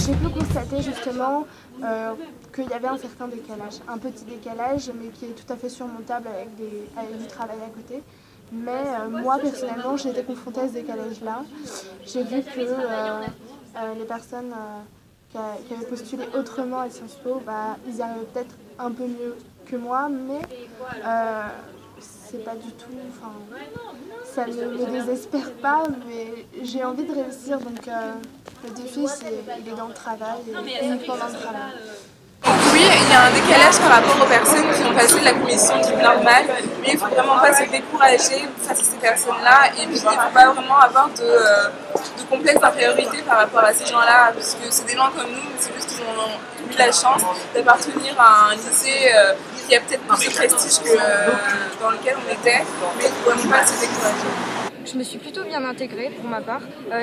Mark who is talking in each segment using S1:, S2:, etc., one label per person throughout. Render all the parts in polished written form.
S1: J'ai pu constater justement qu'il y avait un certain décalage, un petit décalage, mais qui est tout à fait surmontable avec du travail à côté. Mais moi, personnellement, j'ai été confrontée à ce décalage-là. J'ai vu que les personnes qui avaient postulé autrement à Sciences Po, ils y arrivaient peut-être un peu mieux que moi, mais c'est pas du tout, ça ne me désespère pas, mais j'ai envie de réussir, donc le défi il est dans le travail, et uniquement dans le travail.
S2: Oui, il y a un décalage par rapport aux personnes qui ont passé la commission du normal, mais il ne faut vraiment pas se décourager face à ces personnes-là, et puis il ne faut pas vraiment avoir de complexe d'infériorité par rapport à ces gens-là, puisque c'est des gens comme nous, c'est juste qu'ils ont eu la chance d'appartenir à un lycée qui a peut-être plus de prestige que dans lequel on était, mais il ne faut vraiment pas se décourager.
S3: Je me suis plutôt bien intégrée pour ma part.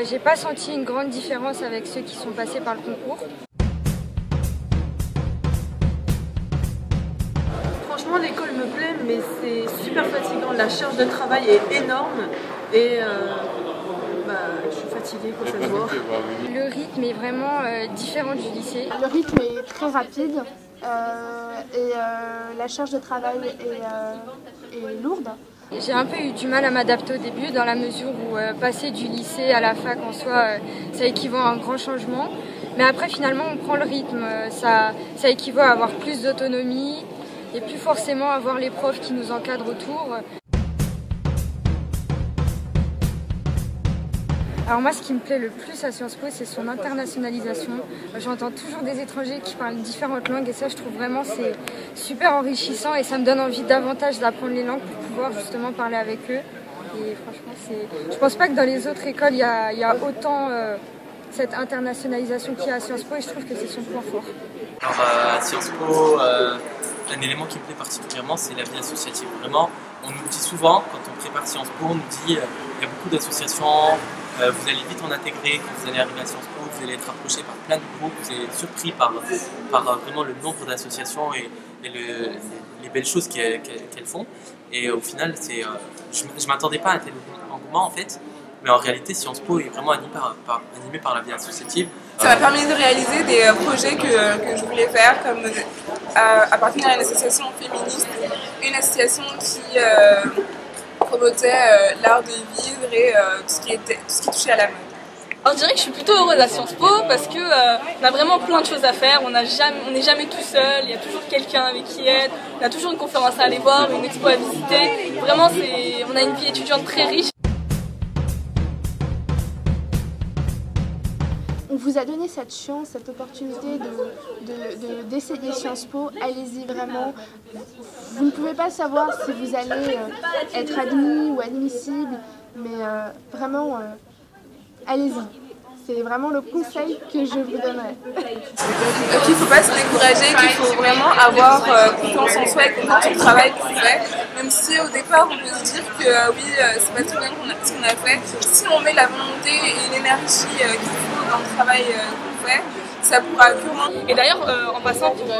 S3: J'ai pas senti une grande différence avec ceux qui sont passés par le concours.
S4: Franchement, l'école me plaît, mais c'est super fatigant. La charge de travail est énorme et je suis fatiguée quand ça se voit.
S3: Le rythme est vraiment différent du lycée.
S1: Le rythme est très rapide et la charge de travail est lourde.
S3: J'ai un peu eu du mal à m'adapter au début, dans la mesure où passer du lycée à la fac en soi, ça équivaut à un grand changement. Mais après, finalement, on prend le rythme. Ça équivaut à avoir plus d'autonomie et plus forcément avoir les profs qui nous encadrent autour. Alors moi, ce qui me plaît le plus à Sciences Po, c'est son internationalisation. J'entends toujours des étrangers qui parlent différentes langues et ça, je trouve vraiment c'est super enrichissant et ça me donne envie davantage d'apprendre les langues pour pouvoir justement parler avec eux. Et franchement, je pense pas que dans les autres écoles, il y a autant cette internationalisation qu'il y a à Sciences Po et je trouve que c'est son point fort.
S5: Alors à Sciences Po, un élément qui me plaît particulièrement, c'est la vie associative. Vraiment, on nous dit souvent, quand on prépare Sciences Po, on nous dit il y a beaucoup d'associations, vous allez vite en intégrer, quand vous allez arriver à Sciences Po, vous allez être approché par plein de groupes, vous allez être surpris par vraiment le nombre d'associations et les belles choses qu'elles font. Et au final, je ne m'attendais pas à un tel engouement en fait, mais en réalité, Sciences Po est vraiment animé par la vie associative.
S2: Ça m'a permis de réaliser des projets que je voulais faire, comme appartenir à une association féministe, une association qui promotait l'art de vivre et tout ce qui touchait à la mode.
S6: Alors, je dirais que je suis plutôt heureuse à Sciences Po parce que on a vraiment plein de choses à faire, on n'est jamais tout seul, il y a toujours quelqu'un avec qui être, on a toujours une conférence à aller voir, une expo à visiter. Vraiment, on a une vie étudiante très riche.
S1: On vous a donné cette chance, cette opportunité d'essayer Sciences Po, allez-y vraiment. Vous ne pouvez pas savoir si vous allez être admis ou admissible, mais vraiment, allez-y. C'est vraiment le conseil que je vous donnerais.
S2: Donc il ne faut pas se décourager, qu'il faut vraiment avoir confiance en soi et confiance au travail qu'on fait. Même si au départ on peut se dire que oui, c'est pas tout bien ce qu'on a fait, si on met la volonté et l'énergie qu'il faut dans le travail qu'on fait, ça pourra sûrement.
S6: Et d'ailleurs, en passant pour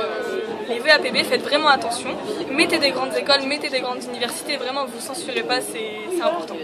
S6: les VAPB, faites vraiment attention. Mettez des grandes écoles, mettez des grandes universités, vraiment vous censurez pas, c'est important.